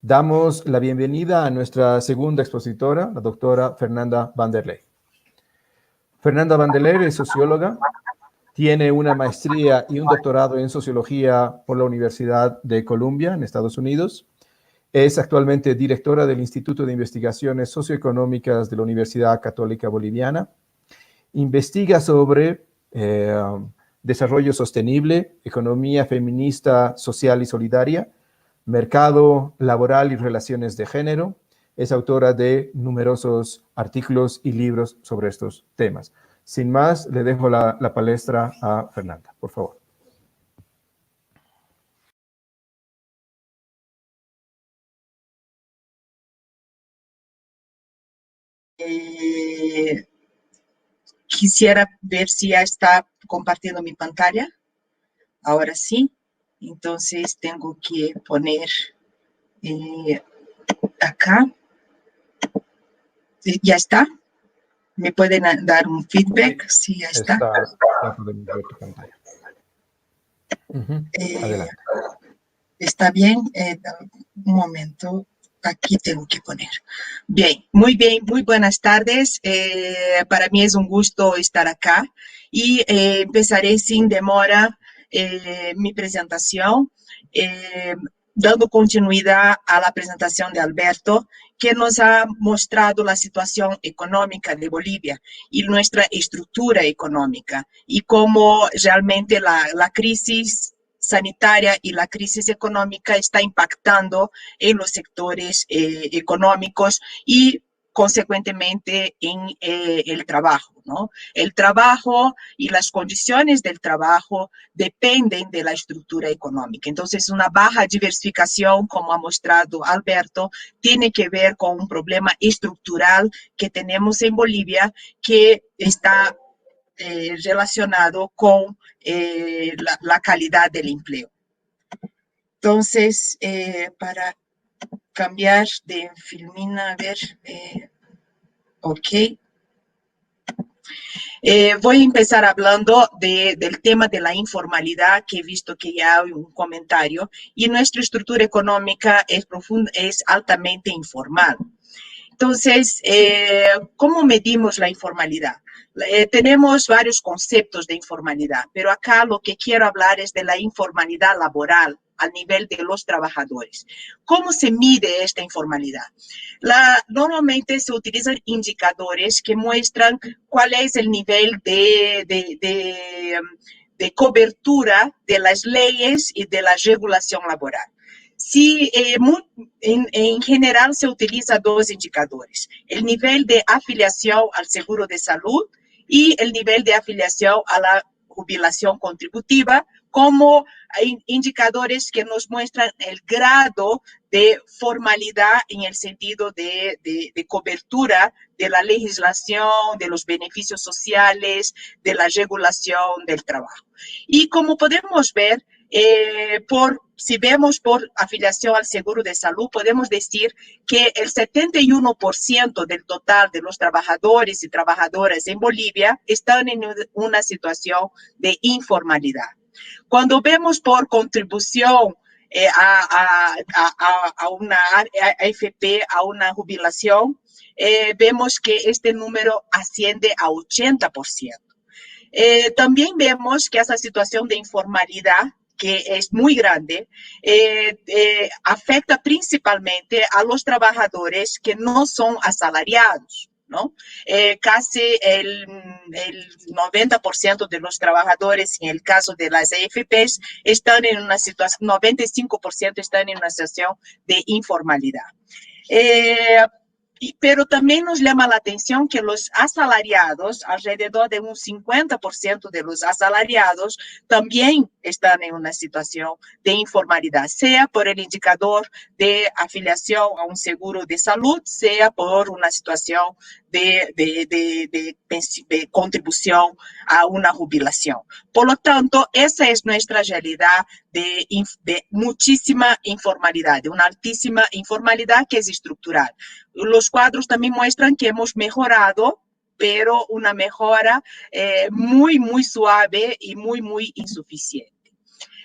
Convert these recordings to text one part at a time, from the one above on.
Damos la bienvenida a nuestra segunda expositora, la doctora Fernanda Vanderlei. Fernanda Vanderlei es socióloga, tiene una maestría y un doctorado en sociología por la Universidad de Columbia, en Estados Unidos. Es actualmente directora del Instituto de Investigaciones Socioeconómicas de la Universidad Católica Boliviana. Investiga sobre desarrollo sostenible, economía feminista, social y solidaria, mercado laboral y relaciones de género. Es autora de numerosos artículos y libros sobre estos temas. Sin más, le dejo la palestra a Fernanda, por favor. Quisiera ver si ya está compartiendo mi pantalla. Ahora sí. Entonces tengo que poner acá. ¿Ya está? ¿Me pueden dar un feedback? Sí, ya está. Ya podemos ver tu pantalla. Adelante. ¿Está bien? Un momento. Aquí tengo que poner. Bien, muy buenas tardes. Para mí es un gusto estar acá y empezaré sin demora mi presentación, dando continuidad a la presentación de Alberto, que nos ha mostrado la situación económica de Bolivia y nuestra estructura económica y cómo realmente la crisis sanitaria y la crisis económica está impactando en los sectores económicos y consecuentemente en el trabajo, ¿no? El trabajo y las condiciones del trabajo dependen de la estructura económica. Entonces, una baja diversificación, como ha mostrado Alberto, tiene que ver con un problema estructural que tenemos en Bolivia que está relacionado con la calidad del empleo. Entonces, para cambiar de filmina, a ver, ok. Voy a empezar hablando del tema de la informalidad, que he visto que ya hay un comentario, y nuestra estructura económica es altamente informal. Entonces, ¿cómo medimos la informalidad? Tenemos varios conceptos de informalidad, pero acá lo que quiero hablar es de la informalidad laboral al nivel de los trabajadores. ¿Cómo se mide esta informalidad? Normalmente se utilizan indicadores que muestran cuál es el nivel de cobertura de las leyes y de la regulación laboral. Sí, en general se utiliza dos indicadores, el nivel de afiliación al seguro de salud y el nivel de afiliación a la jubilación contributiva como indicadores que nos muestran el grado de formalidad en el sentido de cobertura de la legislación, de los beneficios sociales, de la regulación del trabajo. Y como podemos ver, si vemos por afiliación al seguro de salud, podemos decir que el 71% del total de los trabajadores y trabajadoras en Bolivia están en una situación de informalidad. Cuando vemos por contribución a una AFP, a una jubilación, vemos que este número asciende a 80%. También vemos que esa situación de informalidad, que es muy grande, afecta principalmente a los trabajadores que no son asalariados, ¿no? Casi el 90% de los trabajadores, en el caso de las AFPs, están en una situación, 95% están en una situación de informalidad. Pero también nos llama la atención que los asalariados, alrededor de un 50% de los asalariados, también están en una situación de informalidad, sea por el indicador de afiliación a un seguro de salud, sea por una situación de contribución a una jubilación. Por lo tanto, esa es nuestra realidad de muchísima informalidad, de una altísima informalidad que es estructural. Los cuadros también muestran que hemos mejorado, pero una mejora muy suave y muy insuficiente.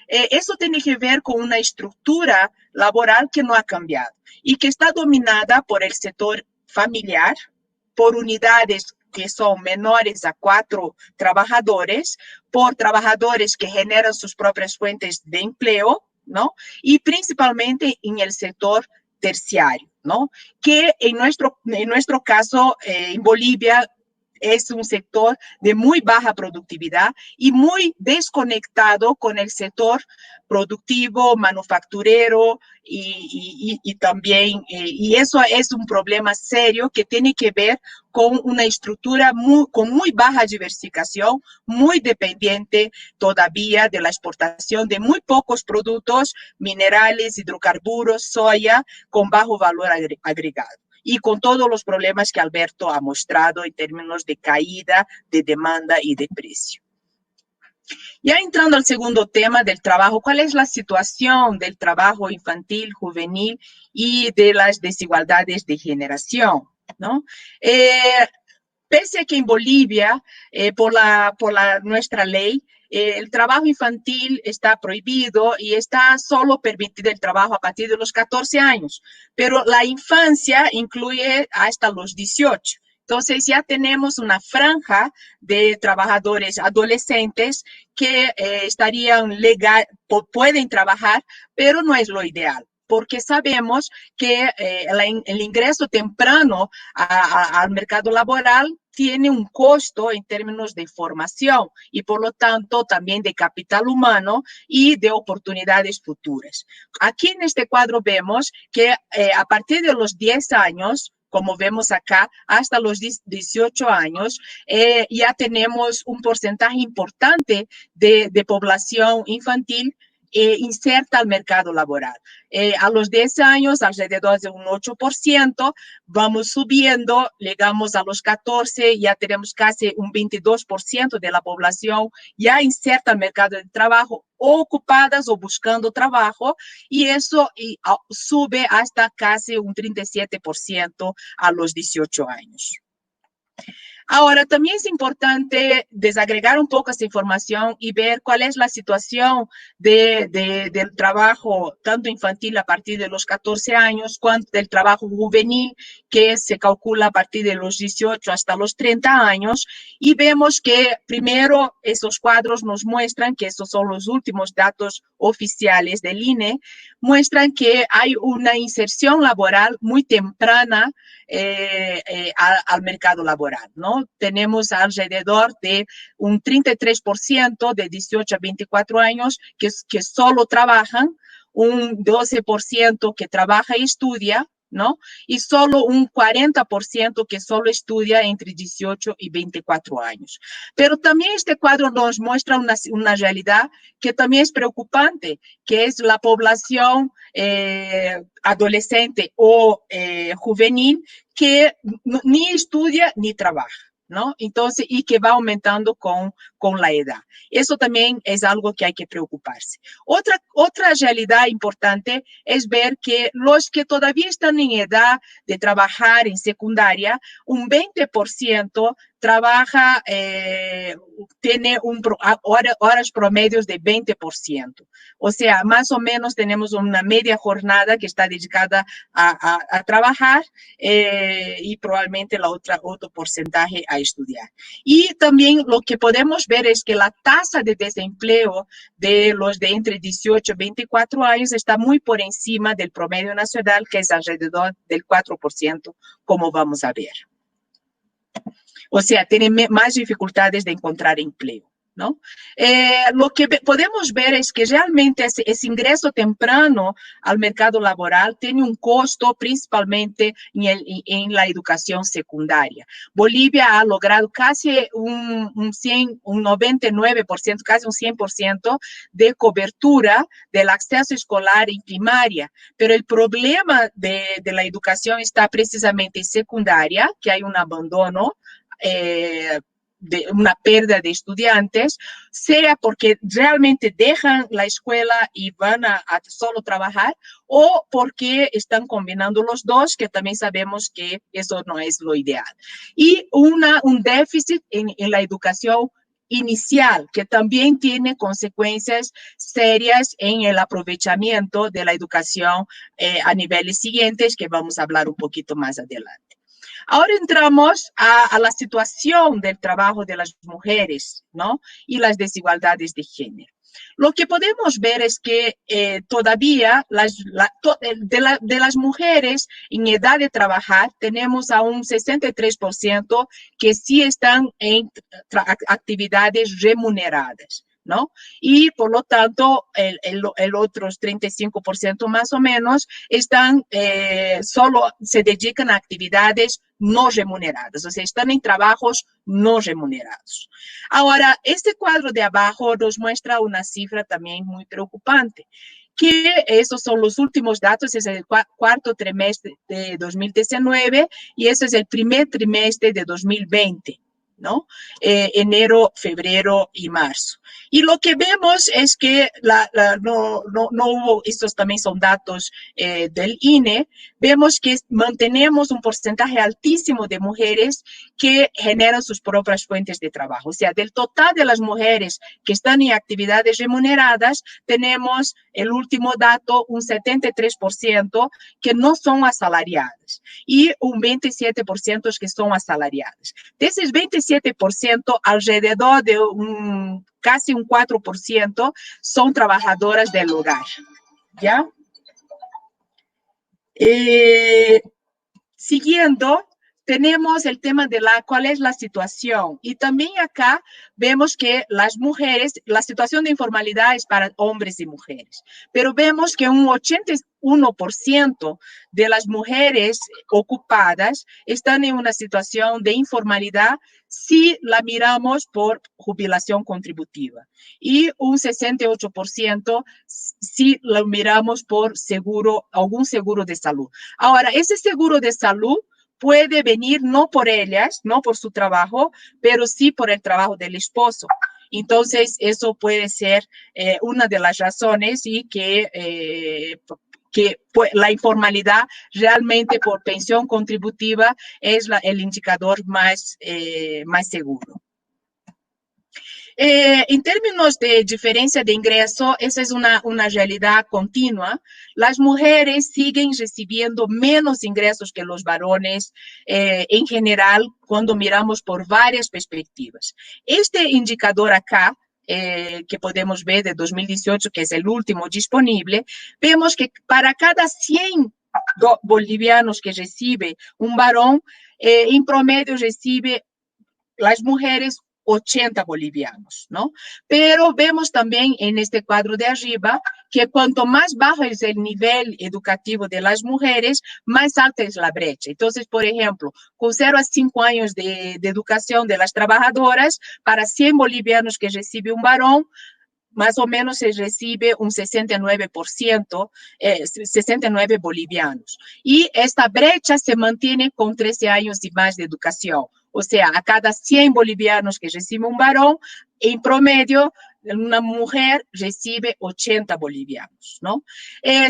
Eso tiene que ver con una estructura laboral que no ha cambiado. y que está dominada por el sector familiar, por unidades que son menores a 4 trabajadores, por trabajadores que generan sus propias fuentes de empleo, ¿no? Y principalmente en el sector terciario, ¿no? Que en nuestro caso, en Bolivia, es un sector de muy baja productividad y muy desconectado con el sector productivo, manufacturero y también, y eso es un problema serio que tiene que ver con una estructura con muy baja diversificación, muy dependiente todavía de la exportación de muy pocos productos, minerales, hidrocarburos, soya, con bajo valor agregado. Y con todos los problemas que Alberto ha mostrado en términos de caída, de demanda y de precio. Ya entrando al segundo tema del trabajo, ¿cuál es la situación del trabajo infantil, juvenil y de las desigualdades de generación? ¿No? Pese a que en Bolivia, por nuestra ley, el trabajo infantil está prohibido y está solo permitido el trabajo a partir de los 14 años, pero la infancia incluye hasta los 18. Entonces ya tenemos una franja de trabajadores adolescentes que pueden trabajar, pero no es lo ideal, porque sabemos que el ingreso temprano al mercado laboral tiene un costo en términos de formación y por lo tanto también de capital humano y de oportunidades futuras. Aquí en este cuadro vemos que a partir de los 10 años, como vemos acá, hasta los 18 años, ya tenemos un porcentaje importante de población infantil inserta al mercado laboral. A los 10 años, alrededor de un 8%, vamos subiendo, llegamos a los 14, ya tenemos casi un 22% de la población ya inserta al mercado de trabajo, o ocupadas o buscando trabajo, y eso sube hasta casi un 37% a los 18 años. Ahora, también es importante desagregar un poco esta información y ver cuál es la situación del trabajo tanto infantil a partir de los 14 años, cuanto del trabajo juvenil, que se calcula a partir de los 18 hasta los 30 años. Y vemos que primero esos cuadros nos muestran, que estos son los últimos datos oficiales del INE, muestran que hay una inserción laboral muy temprana al mercado laboral, ¿no? Tenemos alrededor de un 33% de 18 a 24 años que solo trabajan, un 12% que trabaja y estudia, ¿no? Y solo un 40% que solo estudia entre 18 y 24 años. Pero también este cuadro nos muestra una realidad que también es preocupante, que es la población adolescente o juvenil que ni estudia ni trabaja, ¿no? Entonces, y que va aumentando con la edad. Eso también es algo que hay que preocuparse. Otra realidad importante es ver que los que todavía están en edad de trabajar en secundaria, un 20% trabaja, tiene horas promedios de 20%. O sea, más o menos tenemos una media jornada que está dedicada a trabajar y probablemente otro porcentaje a estudiar. Y también lo que podemos ver es que la tasa de desempleo de los de entre 18 y 24 años está muy por encima del promedio nacional, que es alrededor del 4%, como vamos a ver. O sea, tienen más dificultades de encontrar empleo, ¿no? Lo que podemos ver es que realmente ese ingreso temprano al mercado laboral tiene un costo principalmente en la educación secundaria. Bolivia ha logrado casi un 99%, casi un 100% de cobertura del acceso escolar en primaria, pero el problema de la educación está precisamente en secundaria, que hay un abandono, de una pérdida de estudiantes, sea porque realmente dejan la escuela y van a solo trabajar, o porque están combinando los dos, que también sabemos que eso no es lo ideal. Y un déficit en la educación inicial, que también tiene consecuencias serias en el aprovechamiento de la educación a niveles siguientes, que vamos a hablar un poquito más adelante. Ahora entramos a la situación del trabajo de las mujeres, ¿no? Y las desigualdades de género. Lo que podemos ver es que todavía de las mujeres en edad de trabajar tenemos a un 63% que sí están en actividades remuneradas, ¿no? Y por lo tanto, el otro 35% más o menos están, solo se dedican a actividades no remuneradas, o sea, están en trabajos no remunerados. Ahora, este cuadro de abajo nos muestra una cifra también muy preocupante, que esos son los últimos datos, es el cuarto trimestre de 2019 y ese es el primer trimestre de 2020. ¿No? Enero, febrero y marzo. Y lo que vemos es que no hubo, estos también son datos del INE, vemos que mantenemos un porcentaje altísimo de mujeres que generan sus propias fuentes de trabajo. O sea, del total de las mujeres que están en actividades remuneradas, tenemos el último dato, un 73% que no son asalariadas y un 27% que son asalariadas. De esos 27%, alrededor de casi un 4% son trabajadoras del hogar, ¿ya? Siguiendo, tenemos el tema de cuál es la situación. Y también acá vemos que las mujeres, la situación de informalidad es para hombres y mujeres. Pero vemos que un 81% de las mujeres ocupadas están en una situación de informalidad si la miramos por jubilación contributiva. Y un 68% si lo miramos por seguro, algún seguro de salud. Ahora, ese seguro de salud puede venir no por ellas, no por su trabajo, pero sí por el trabajo del esposo. Entonces, eso puede ser una de las razones y que la informalidad realmente por pensión contributiva es el indicador más seguro. En términos de diferencia de ingreso, esa es una realidad continua. Las mujeres siguen recibiendo menos ingresos que los varones en general cuando miramos por varias perspectivas. Este indicador acá, que podemos ver de 2018, que es el último disponible, vemos que para cada 100 bolivianos que recibe un varón, en promedio recibe las mujeres 80 bolivianos, ¿no? Pero vemos también en este cuadro de arriba que cuanto más bajo es el nivel educativo de las mujeres, más alta es la brecha. Entonces, por ejemplo, con 0 a 5 años de educación de las trabajadoras, para 100 bolivianos que recibe un varón, más o menos se recibe un 69%, 69 bolivianos. Y esta brecha se mantiene con 13 años y más de educación. O sea, a cada 100 bolivianos que recibe un varón, en promedio, una mujer recibe 80 bolivianos, ¿no?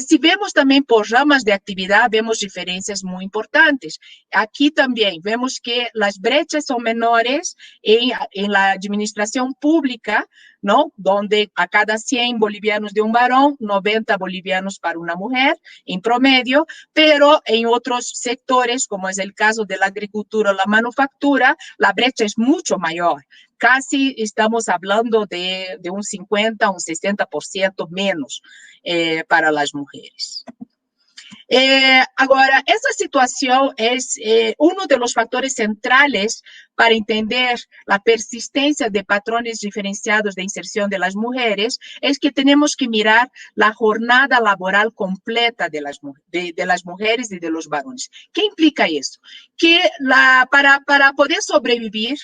Si vemos también por ramas de actividad, vemos diferencias muy importantes. Aquí también vemos que las brechas son menores en la administración pública, ¿no? Donde a cada 100 bolivianos de un varón, 90 bolivianos para una mujer, en promedio, pero en otros sectores, como es el caso de la agricultura o la manufactura, la brecha es mucho mayor. Casi estamos hablando de un 50, un 60% menos para las mujeres. Agora, essa situação é um dos fatores centrais para entender a persistência de patrões diferenciados de inserção das mulheres, é que temos que mirar a jornada laboral completa de las mulheres e de los varones. Que implica isso? Que para poder sobreviver,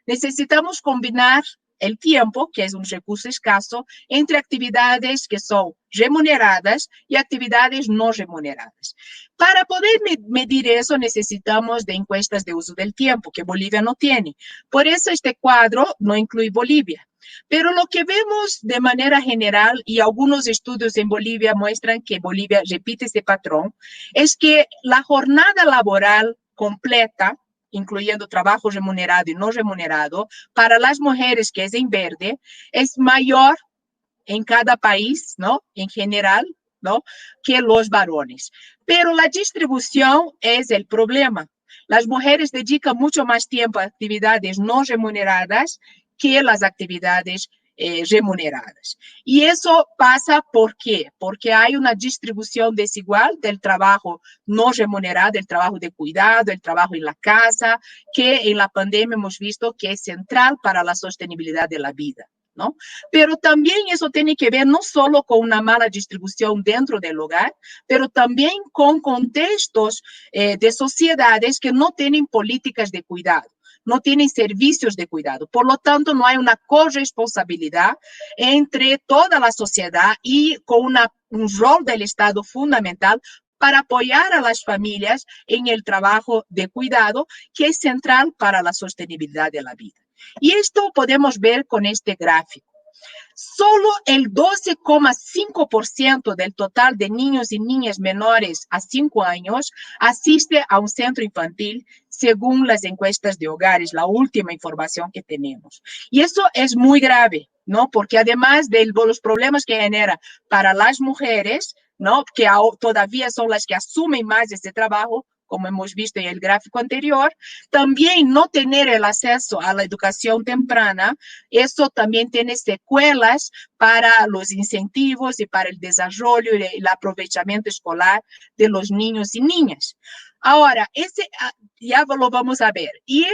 necessitamos combinar el tiempo, que es un recurso escaso, entre actividades que son remuneradas y actividades no remuneradas. Para poder medir eso, necesitamos de encuestas de uso del tiempo, que Bolivia no tiene. Por eso este cuadro no incluye Bolivia. Pero lo que vemos de manera general, y algunos estudios en Bolivia muestran que Bolivia repite este patrón, es que la jornada laboral completa incluyendo trabajo remunerado y no remunerado, para las mujeres, que es en verde, es mayor en cada país, ¿no? En general, ¿no? Que los varones. Pero la distribución es el problema. Las mujeres dedican mucho más tiempo a actividades no remuneradas que las actividades remuneradas. Y eso pasa, ¿por qué? Porque hay una distribución desigual del trabajo no remunerado, el trabajo de cuidado, el trabajo en la casa, que en la pandemia hemos visto que es central para la sostenibilidad de la vida, ¿no? Pero también eso tiene que ver no solo con una mala distribución dentro del hogar, pero también con contextos de sociedades que no tienen políticas de cuidado, no tienen servicios de cuidado. Por lo tanto, no hay una corresponsabilidad entre toda la sociedad y con un rol del Estado fundamental para apoyar a las familias en el trabajo de cuidado, que es central para la sostenibilidad de la vida. Y esto podemos ver con este gráfico. Solo el 12,5% del total de niños y niñas menores a 5 años asiste a un centro infantil, según las encuestas de hogares, la última información que tenemos. Y eso es muy grave, ¿no? Porque además de los problemas que genera para las mujeres, ¿no? Que todavía son las que asumen más este trabajo, como hemos visto en el gráfico anterior, también no tener el acceso a la educación temprana, eso también tiene secuelas para los incentivos y para el desarrollo y el aprovechamiento escolar de los niños y niñas. Ahora, ya lo vamos a ver. Y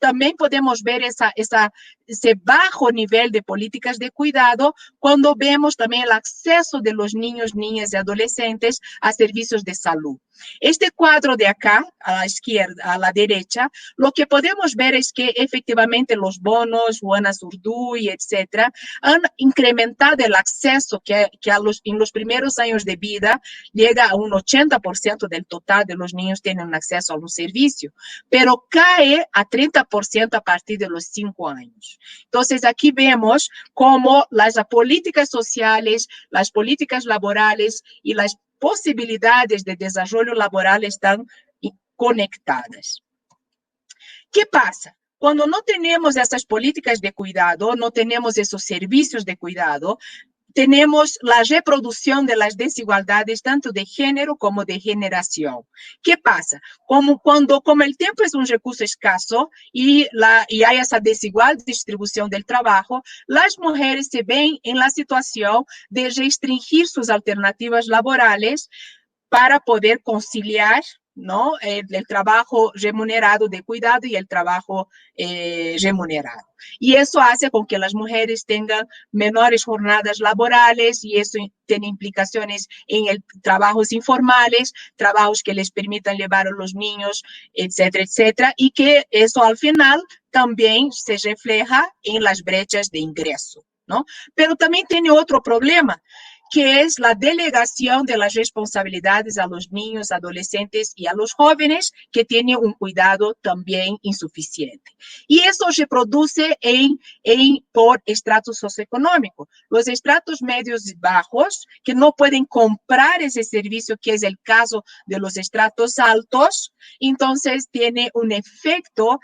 también podemos ver ese bajo nivel de políticas de cuidado cuando vemos también el acceso de los niños, niñas y adolescentes a servicios de salud. Este cuadro de acá, a la izquierda, a la derecha, lo que podemos ver es que efectivamente los bonos, Juana Zurduy, etcétera, han incrementado el acceso que en los primeros años de vida llega a un 80% del total de los niños tienen acceso a un servicio, pero cae a 30% a partir de los 5 años. Entonces, aquí vemos cómo las políticas sociales, las políticas laborales y las posibilidades de desarrollo laboral están conectadas. ¿Qué pasa? Cuando no tenemos esas políticas de cuidado, no tenemos esos servicios de cuidado, tenemos la reproducción de las desigualdades tanto de género como de generación. ¿Qué pasa? Como el tiempo es un recurso escaso y hay esa desigual distribución del trabajo, las mujeres se ven en la situación de restringir sus alternativas laborales para poder conciliar, ¿no? El trabajo remunerado de cuidado y el trabajo remunerado. Y eso hace con que las mujeres tengan menores jornadas laborales y eso tiene implicaciones en trabajos informales, trabajos que les permitan llevar a los niños, etcétera, etcétera, y que eso al final también se refleja en las brechas de ingreso, ¿no? Pero también tiene otro problema, que es la delegación de las responsabilidades a los niños, adolescentes y a los jóvenes que tienen un cuidado también insuficiente. Y eso se produce por estrato socioeconómico. Los estratos medios y bajos, que no pueden comprar ese servicio, que es el caso de los estratos altos, entonces tiene un efecto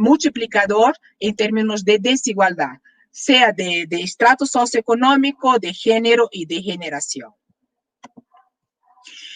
multiplicador en términos de desigualdad, sea de estrato socioeconómico, de género y de generación.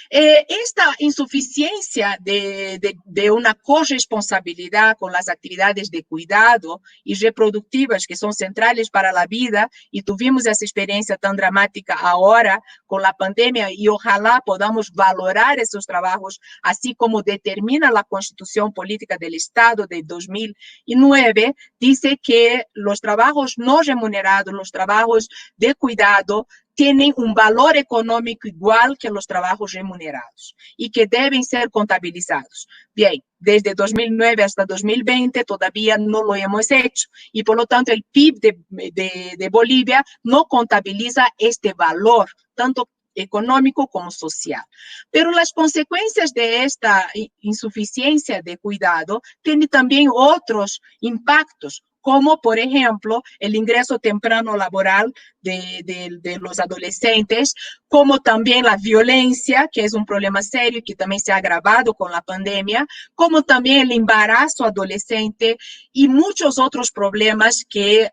Esta insuficiencia de una corresponsabilidad con las actividades de cuidado y reproductivas que son centrales para la vida, y tuvimos esa experiencia tan dramática ahora con la pandemia, y ojalá podamos valorar esos trabajos, así como determina la Constitución Política del Estado de 2009, dice que los trabajos no remunerados, los trabajos de cuidado, tienen un valor económico igual que los trabajos remunerados y que deben ser contabilizados. Bien, desde 2009 hasta 2020 todavía no lo hemos hecho y por lo tanto el PIB de Bolivia no contabiliza este valor, tanto económico como social. Pero las consecuencias de esta insuficiencia de cuidado tienen también otros impactos, como por ejemplo el ingreso temprano laboral de los adolescentes, como también la violencia, que es un problema serio que también se ha agravado con la pandemia, como también el embarazo adolescente y muchos otros problemas que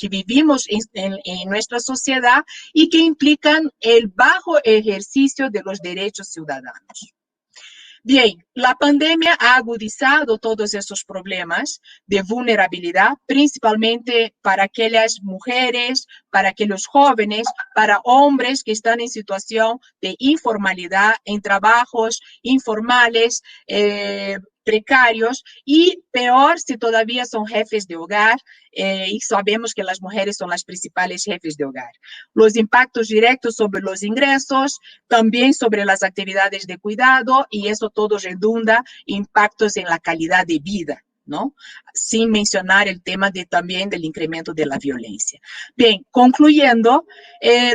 vivimos en nuestra sociedad y que implican el bajo ejercicio de los derechos ciudadanos. Bien, la pandemia ha agudizado todos esos problemas de vulnerabilidad, principalmente para aquellas mujeres, para aquellos jóvenes, para hombres que están en situación de informalidad, en trabajos informales, precarios, y peor si todavía son jefes de hogar, y sabemos que las mujeres son las principales jefes de hogar. Los impactos directos sobre los ingresos, también sobre las actividades de cuidado, y eso todo redunda impactos en la calidad de vida, ¿no? Sin mencionar el tema también del incremento de la violencia. Bien, concluyendo,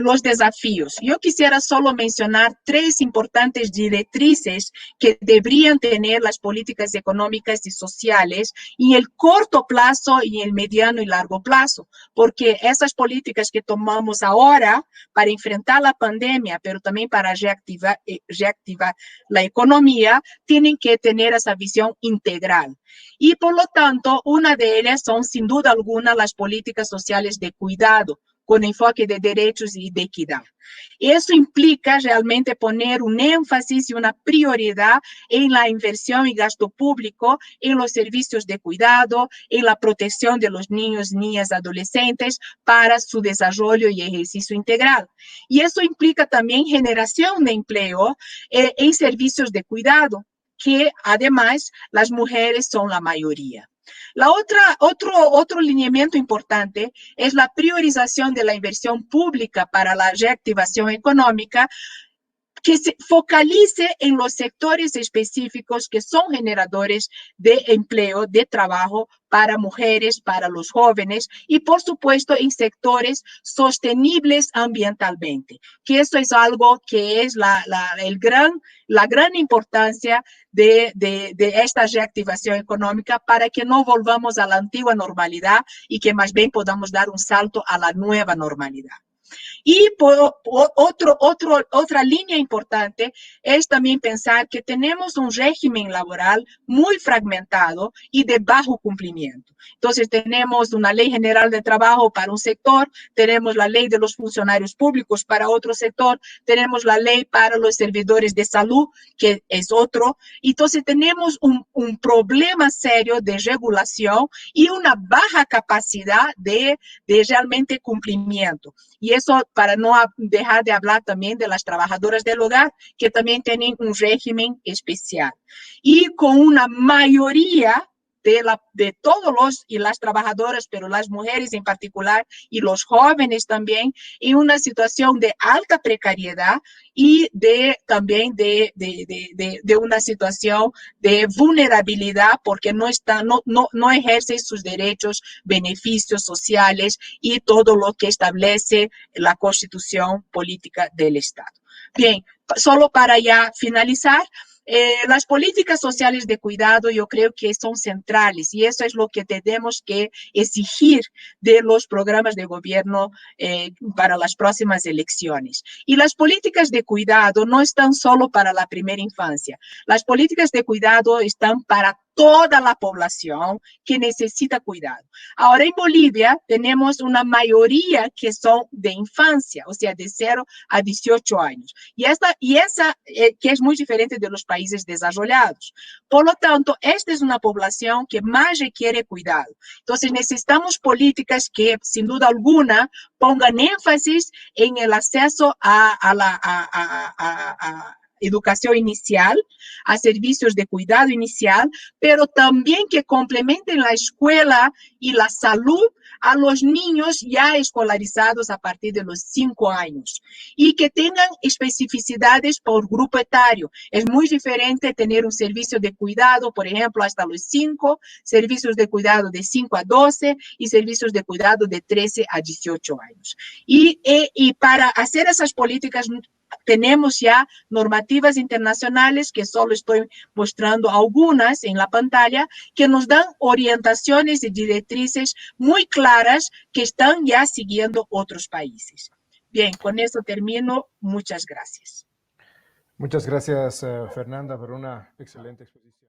los desafíos. Yo quisiera solo mencionar 3 importantes directrices que deberían tener las políticas económicas y sociales en el corto plazo y en el mediano y largo plazo, porque esas políticas que tomamos ahora para enfrentar la pandemia, pero también para reactivar la economía, tienen que tener esa visión integral. Y por lo tanto, una de ellas son sin duda alguna las políticas sociales de cuidado, con enfoque de derechos y de equidad. Eso implica realmente poner un énfasis y una prioridad en la inversión y gasto público, en los servicios de cuidado, en la protección de los niños, niñas, adolescentes para su desarrollo y ejercicio integral. Y eso implica también generación de empleo en servicios de cuidado, que además las mujeres son la mayoría. Otro lineamiento importante es la priorización de la inversión pública para la reactivación económica, que se focalice en los sectores específicos que son generadores de empleo, de trabajo para mujeres, para los jóvenes y, por supuesto, en sectores sostenibles ambientalmente, que eso es algo que es la gran importancia de esta reactivación económica para que no volvamos a la antigua normalidad y que más bien podamos dar un salto a la nueva normalidad. Y otra línea importante es también pensar que tenemos un régimen laboral muy fragmentado y de bajo cumplimiento. Entonces, tenemos una ley general de trabajo para un sector, tenemos la ley de los funcionarios públicos para otro sector, tenemos la ley para los servidores de salud, que es otro. Entonces, tenemos un problema serio de regulación y una baja capacidad de realmente cumplimiento. Y eso para no dejar de hablar también de las trabajadoras del hogar, que también tienen un régimen especial. Y con una mayoría de todos los y las trabajadoras, pero las mujeres en particular y los jóvenes también, en una situación de alta precariedad y también de una situación de vulnerabilidad porque no ejercen sus derechos, beneficios sociales y todo lo que establece la Constitución Política del Estado. Bien, solo para ya finalizar, las políticas sociales de cuidado yo creo que son centrales y eso es lo que tenemos que exigir de los programas de gobierno para las próximas elecciones. Y las políticas de cuidado no están solo para la primera infancia. Las políticas de cuidado están para toda la población que necesita cuidado. Ahora en Bolivia tenemos una mayoría que son de infancia, o sea, de 0 a 18 años. Y esa que es muy diferente de los países desarrollados. Por lo tanto, esta es una población que más requiere cuidado. Entonces, necesitamos políticas que, sin duda alguna, pongan énfasis en el acceso a la educación inicial, a servicios de cuidado inicial, pero también que complementen la escuela y la salud a los niños ya escolarizados a partir de los 5 años y que tengan especificidades por grupo etario. Es muy diferente tener un servicio de cuidado, por ejemplo, hasta los 5, servicios de cuidado de 5 a 12 y servicios de cuidado de 13 a 18 años. Y para hacer esas políticas tenemos ya normativas internacionales, que solo estoy mostrando algunas en la pantalla, que nos dan orientaciones y directrices muy claras que están ya siguiendo otros países. Bien, con eso termino. Muchas gracias. Muchas gracias, Fernanda, por una excelente exposición.